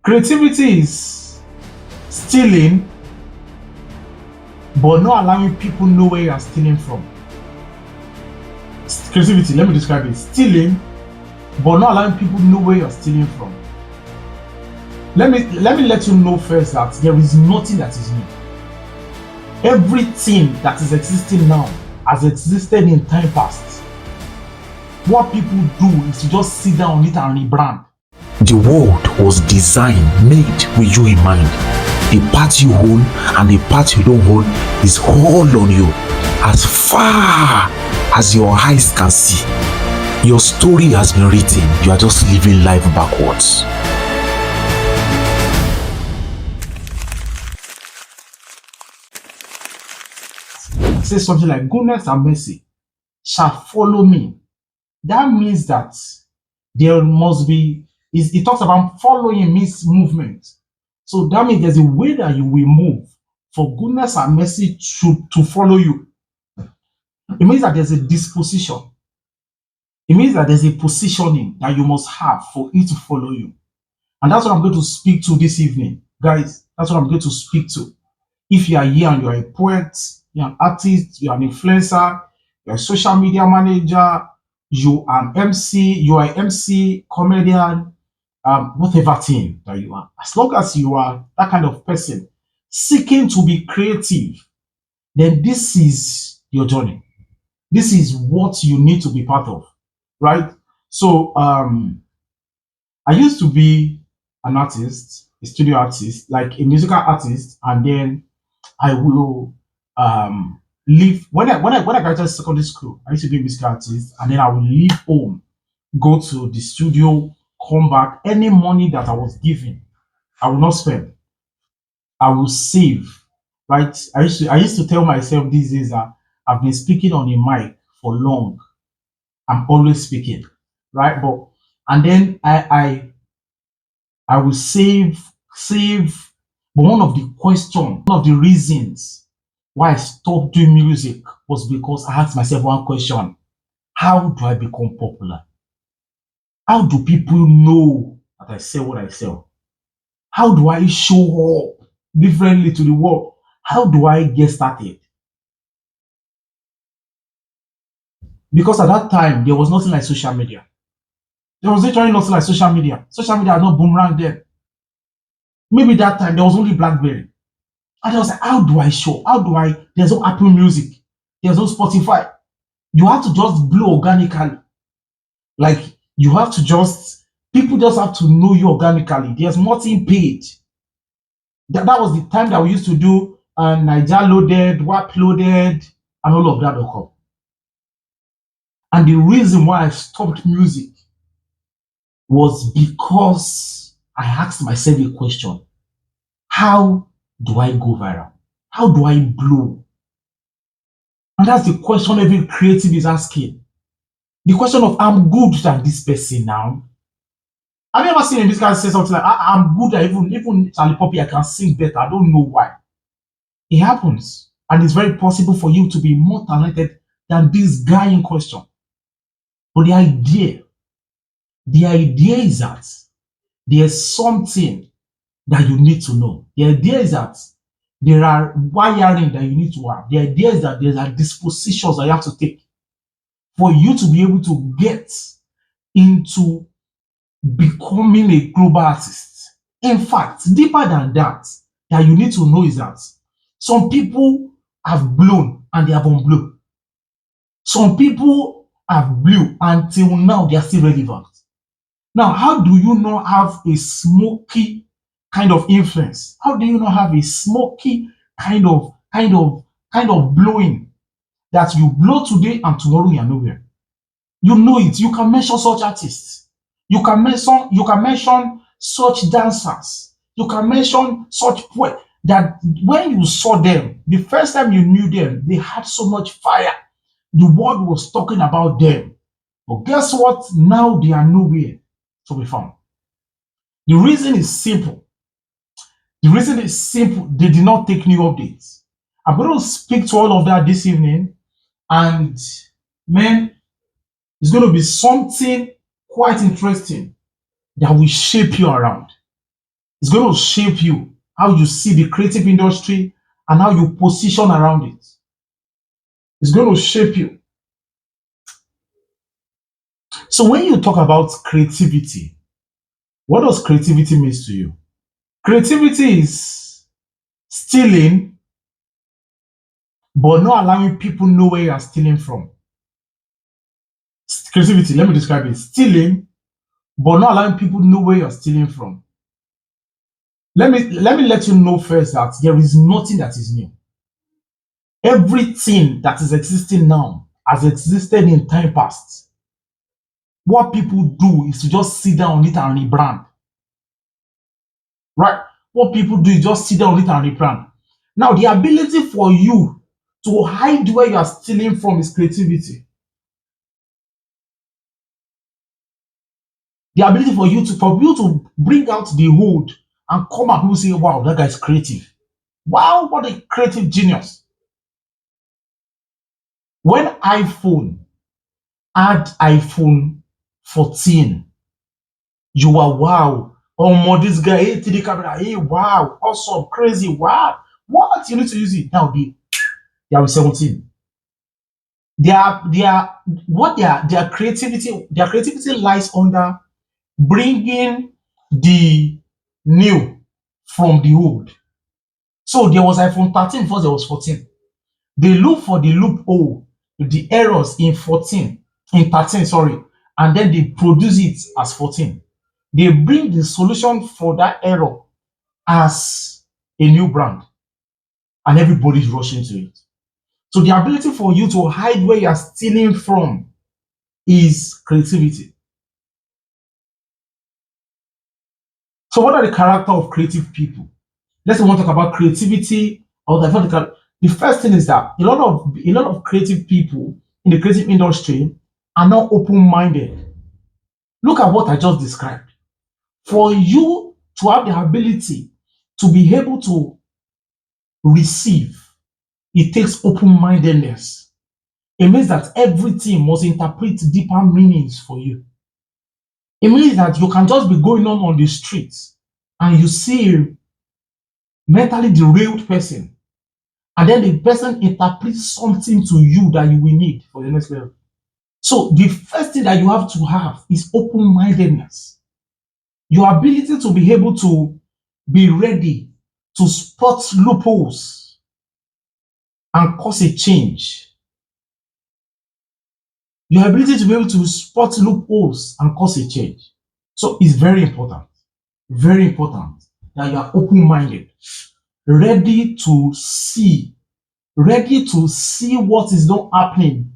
Creativity is stealing, but not allowing people know where you are stealing from. Creativity, let me describe it. Stealing, but not allowing people know where you're stealing from. Let me let you know first that there is nothing that is new. Everything that is existing now has existed in time past. What people do is to just sit down on it and rebrand. The world was designed, made with you in mind. The part you own and the part you don't own is all on you. As far as your eyes can see, your story has been written. You are just living life backwards. It says something like, goodness and mercy shall follow me. That means that there must be, it talks about following means movement. So that means there's a way that you will move for goodness and mercy to follow you. It means that there's a disposition. It means that there's a positioning that you must have for it to follow you. And that's what I'm going to speak to this evening. Guys, that's what I'm going to speak to. If you are here and you're a poet, you're an artist, you're an influencer, you're a social media manager, you are an MC, comedian, whatever thing that you are. As long as you are that kind of person seeking to be creative, then this is your journey. This is what you need to be part of, right? So I used to be an artist, a studio artist, like a musical artist, and then I will leave when I graduated secondary school. I used to be a musical artist, and then I will leave home, go to the studio, come back. Any money that I was given, I will not spend. I will save. Right? I used to tell myself these days that I've been speaking on a mic for long. I'm always speaking, right? But and then I will save. But one of the reasons why I stopped doing music was because I asked myself one question: how do I become popular? How do people know that I sell what I sell? How do I show up differently to the world? How do I get started? Because at that time there was nothing like social media. There was literally nothing like social media. Social media had not boomerang then. Maybe that time there was only BlackBerry. And I was like, how do I show? How do I? There's no Apple Music. There's no Spotify. You have to just blow organically. Like you have to just people just have to know you organically. There's nothing paid. That was the time that we used to do Niger loaded, WAP loaded, and all of that. And the reason why I stopped music was because I asked myself a question: how do I go viral? How do I blow? And that's the question every creative is asking. The question of I'm good than this person now. Have you ever seen a musical say something like I'm good at even Charlie Poppy, I can sing better. I don't know why. It happens. And it's very possible for you to be more talented than this guy in question. But the idea is that there's something that you need to know. The idea is that there are wiring that you need to have. The idea is that there are dispositions that you have to take for you to be able to get into becoming a global artist. In fact, deeper than that you need to know is that some people have blown and they haven't blown. Some people have blew until now they are still relevant. Now, how do you not have a smoky kind of influence? How do you not have a smoky kind of blowing that you blow today and tomorrow you are nowhere? You know it. You can mention such artists. You can mention such dancers. You can mention such poets that when you saw them, the first time you knew them, they had so much fire. The world was talking about them. But guess what? Now they are nowhere to be found. The reason is simple. They did not take new updates. I'm going to speak to all of that this evening. And man, it's going to be something quite interesting that will shape you around. It's going to shape you, how you see the creative industry and how you position around it. It's going to shape you. So when you talk about creativity, what does creativity mean to you? Creativity is stealing, but not allowing people know where you are stealing from. Creativity, let me describe it. Stealing, but not allowing people know where you're stealing from. Let me let you know first that there is nothing that is new. Everything that is existing now has existed in time past. What people do is to just sit down on it and rebrand. Right? What people do is just sit down on it and rebrand. Now, the ability for you to hide where you are stealing from is creativity. The ability for you to bring out the hood and come out, people say, wow, that guy is creative. Wow, what a creative genius. When iPhone had iPhone 14, you were wow. Oh, this guy, hey, 3D camera, hey, wow, awesome, crazy, wow. What? You need to use it. Now they are 17. Their creativity lies under bringing the new from the old. So there was iPhone 13 before there was 14. They look for the loophole, the errors in 13, sorry, and then they produce it as 14. They bring the solution for that error as a new brand, and everybody's rushing to it. So the ability for you to hide where you're stealing from is creativity. So what are the character of creative people? Let's say we want to talk about creativity or the first thing is that a lot of creative people in the creative industry are not open-minded. Look at what I just described. For you to have the ability to be able to receive, it takes open-mindedness. It means that everything must interpret deeper meanings for you. It means that you can just be going on the streets and you see a mentally derailed person, and then the person interprets something to you that you will need for the next level. So the first thing that you have to have is open-mindedness. Your ability to be able to be ready to spot loopholes and cause a change. Your ability to be able to spot loopholes and cause a change. So it's very important that you are open-minded, ready to see what is not happening,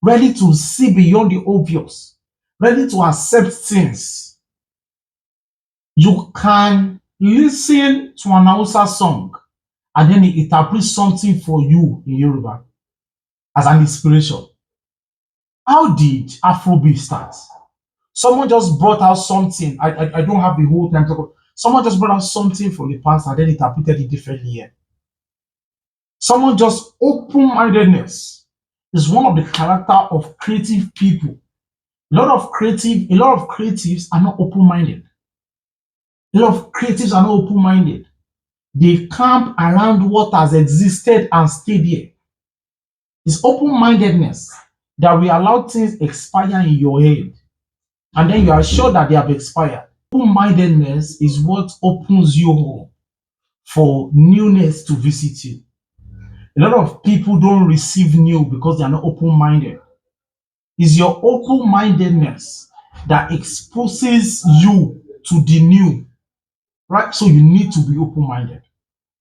ready to see beyond the obvious, ready to accept things. You can listen to an Hausa song and then it interprets something for you in Yoruba as an inspiration. How did Afrobeat start? Someone just brought out something. I don't have the whole time to go. Someone just brought out something from the past and then interpreted it differently here. Someone just open-mindedness is one of the character of creative people. A lot of creatives are not open-minded. A lot of creatives are not open-minded. They camp around what has existed and stayed here. It's open-mindedness that will allow things expire in your head, and then you are sure that they have expired. Open-mindedness is what opens you up for newness to visit you. A lot of people don't receive new because they are not open-minded. It's your open-mindedness that exposes you to the new, right? So you need to be open-minded.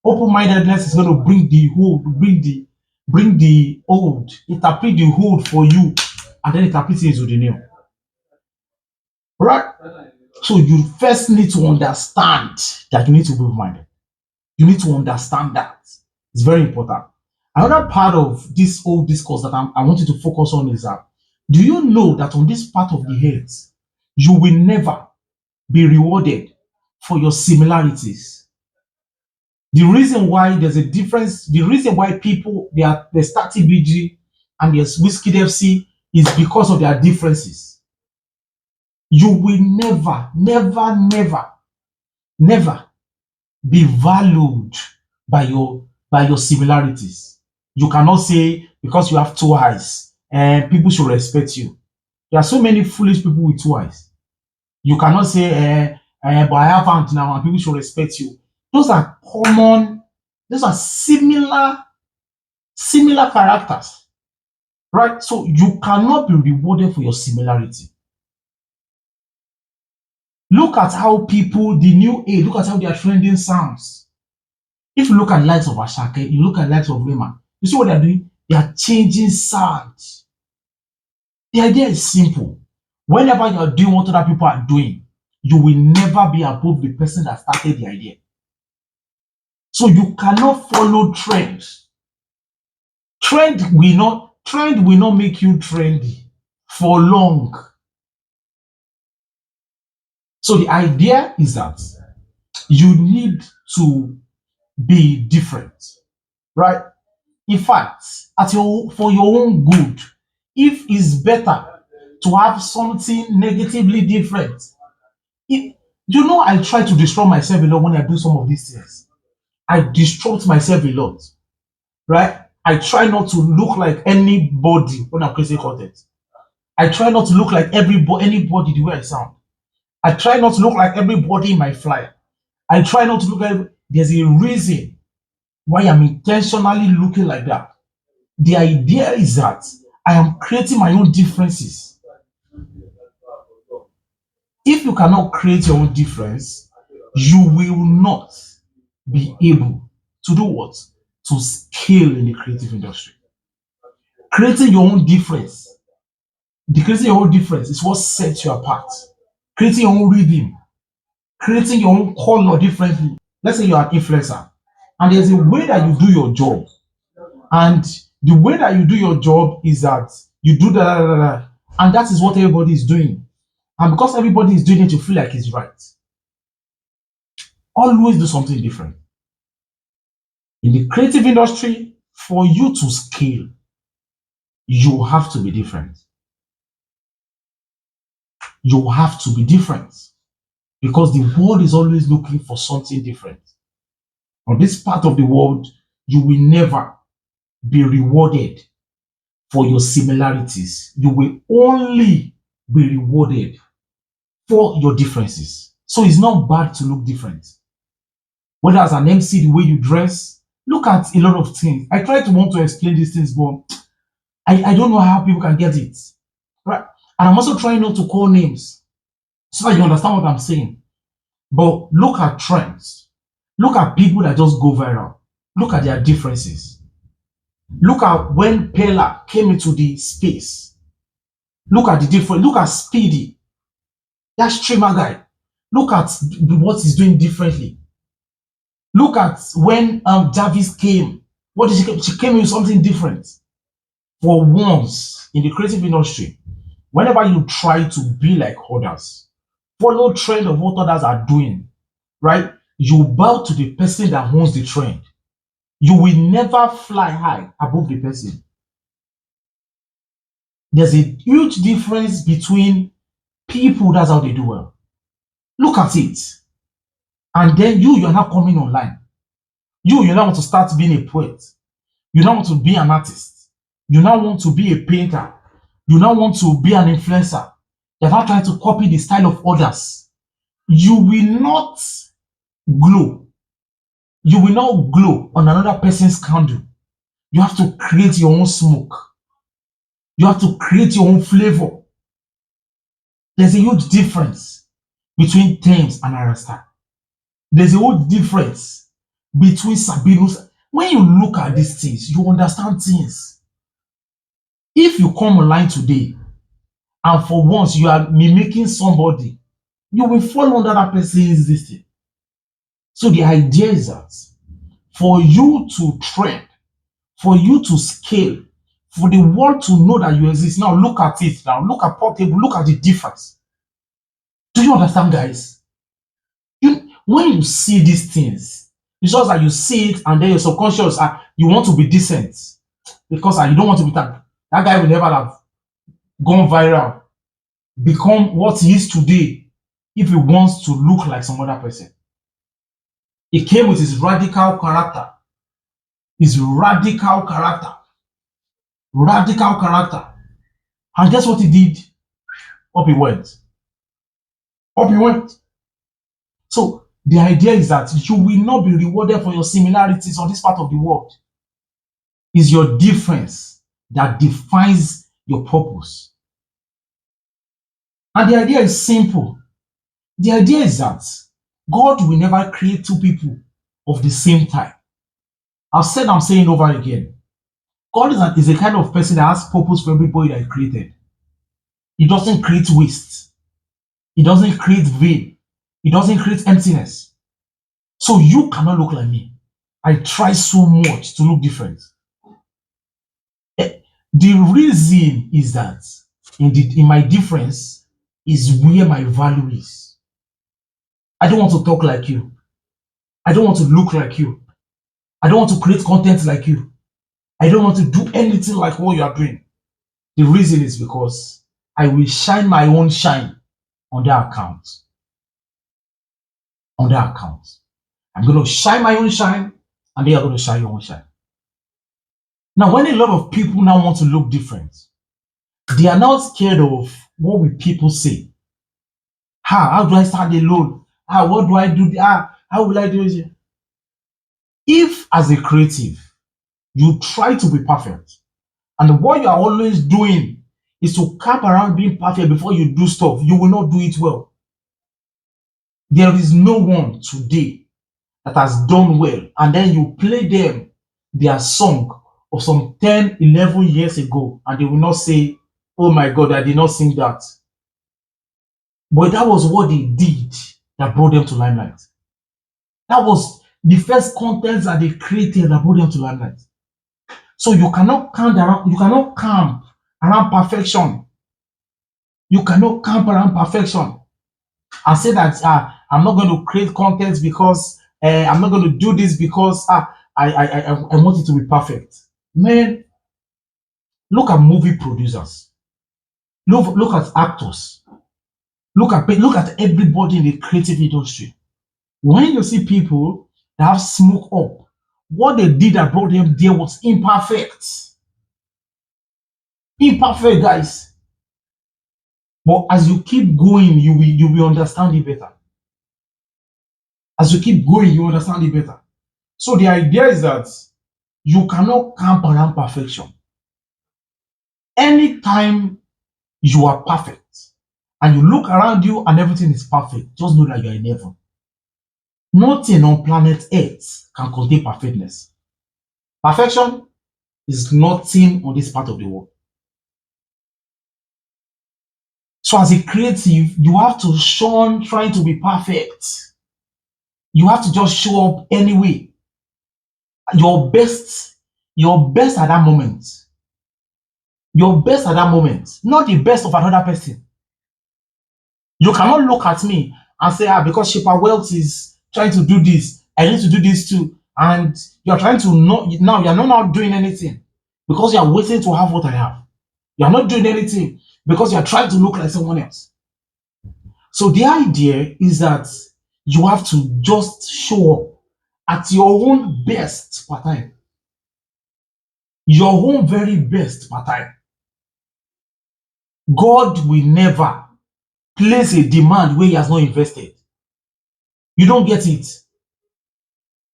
Open-mindedness is going to bring the old, interpret the old for you, and then interpret it into the new. Right? So you first need to understand that you need to be open-minded. You need to understand that. It's very important. Another part of this whole discourse that I want you to focus on is that, do you know that on this part of the earth, you will never be rewarded for your similarities? The reason why there's a difference, the reason why people they start TBG and there's Whiskey FC is because of their differences. You will never be valued by your similarities. You cannot say because you have two eyes and people should respect you. There are so many foolish people with two eyes. You cannot say, but I have hand now and people should respect you. Those are common, those are similar characters, right? So you cannot be rewarded for your similarity. Look at how people, the new age, look at how they are trending sounds. If you look at the likes of Ashake, you look at the likes of Rema, you see what they're doing? They are changing sounds. The idea is simple. Whenever you're doing what other people are doing, you will never be above the person that started the idea. So you cannot follow trends. Trend will not make you trendy for long. So the idea is that you need to be different, right? In fact, for your own good, if it's better to have something negatively different, if, I try to destroy myself a lot when I do some of these things. I distract myself a lot, right? I try not to look like anybody when I'm creating content. I try not to look like anybody the way I sound. I try not to look like everybody in my flyer. I try not to look like there's a reason why I'm intentionally looking like that. The idea is that I am creating my own differences. If you cannot create your own difference, you will not be able to do what? To scale in the creative industry. Creating your own difference, creating your own difference is what sets you apart. Creating your own rhythm, creating your own color differently. Let's say you're an influencer, and there's a way that you do your job, and the way that you do your job is that you do that, and that is what everybody is doing. And because everybody is doing it, you feel like it's right. Always do something different. In the creative industry, for you to scale, you have to be different. You have to be different because the world is always looking for something different. On this part of the world, you will never be rewarded for your similarities. You will only be rewarded for your differences. So it's not bad to look different. Whether as an MC, the way you dress, look at a lot of things. I try to want to explain these things, but I don't know how people can get it. Right? And I'm also trying not to call names so that you understand what I'm saying. But look at trends. Look at people that just go viral. Look at their differences. Look at when Pella came into the space. Look at the difference. Look at Speedy, that streamer guy. Look at what he's doing differently. Look at when Jarvis came. What did she came? She came with something different. For once in the creative industry, whenever you try to be like others, follow trend of what others are doing, right? You bow to the person that owns the trend. You will never fly high above the person. There's a huge difference between people, that's how they do well. Look at it. And then you're not coming online. You now want to start being a poet. You now want to be an artist. You now want to be a painter. You now want to be an influencer. You're not trying to copy the style of others. You will not glow. You will not glow on another person's candle. You have to create your own smoke. You have to create your own flavor. There's a huge difference between Thames and Arasta. There's a huge difference between Sabinus. When you look at these things, you understand things. If you come online today and for once you are mimicking somebody, you will fall under that person's this thing. So the idea is that for you to trend, for you to scale, for the world to know that you exist. Now look at it. Now look at Portable. Look at the difference. Do you understand, guys? When you see these things, it's just that you see it and then your subconscious, you want to be decent because you don't want to be that. That guy will never have gone viral, become what he is today if he wants to look like some other person. He came with his radical character. His radical character. Radical character. And guess what he did? Up he went. Up he went. So the idea is that you will not be rewarded for your similarities on this part of the world. It's your difference that defines your purpose. And the idea is simple. The idea is that God will never create two people of the same type. I've said, I'm saying over again. God is a kind of person that has purpose for everybody that He created. He doesn't create waste. He doesn't create vain. He doesn't create emptiness. So you cannot look like me. I try so much to look different. The reason is that in my difference is where my value is. I don't want to talk like you. I don't want to look like you. I don't want to create content like you. I don't want to do anything like what you are doing. The reason is because I will shine my own shine on that account. On that account. I'm going to shine my own shine, and they are going to shine your own shine. Now, when a lot of people now want to look different, they are now scared of what will people say. How do I stand alone? What do I do? How will I do it? If, as a creative, you try to be perfect, and what you are always doing is to camp around being perfect before you do stuff, you will not do it well. There is no one today that has done well, and then you play them their song of some 10, 11 years ago, and they will not say, oh my God, I did not sing that. But that was what they did that brought them to limelight. That was the first content that they created that brought them to limelight. So you cannot camp around perfection. You cannot camp around perfection and say that I'm not going to create content because I'm not going to do this because I want it to be perfect. Man, look at movie producers. Look at actors. Look at everybody in the creative industry. When you see people that have smoke up, what they did that brought them there was imperfect. Imperfect, guys. But as you keep going, you will understand it better. As you keep going, you understand it better. So the idea is that you cannot camp around perfection. Anytime you are perfect and you look around you and everything is perfect, just know that you are in heaven. Nothing on planet Earth can contain perfectness. Perfection is nothing on this part of the world. So as a creative, you have to shun trying to be perfect. You have to just show up anyway. Your best at that moment. Your best at that moment, not the best of another person. You cannot look at me and say, because Shaper Wealth is trying to do this, I need to do this too. And you're trying to now you're not doing anything because you're waiting to have what I have. You're not doing anything because you're trying to look like someone else. So the idea is that you have to just show up at your own best per time. Your own very best per time. God will never place a demand where He has not invested. You don't get it.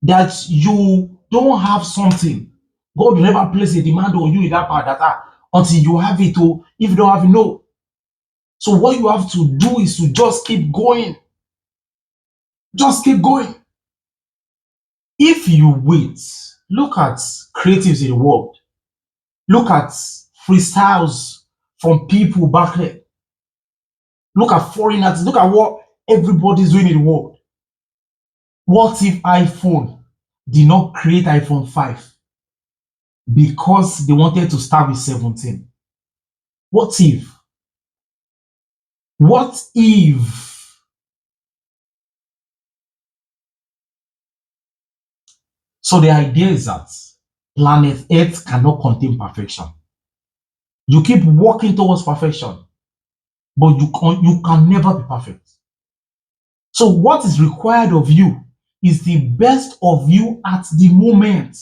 That you don't have something. God will never place a demand on you in that part until you have it, or if you don't have it, no. So what you have to do is to just keep going. Just keep going. If you wait, look at creatives in the world. Look at freestyles from people back there. Look at foreign artists. Look at what everybody's doing in the world. What if iPhone did not create iPhone 5 because they wanted to start with 17? What if? What if? So the idea is that planet Earth cannot contain perfection. You keep walking towards perfection, but you can never be perfect. So what is required of you is the best of you at the moment.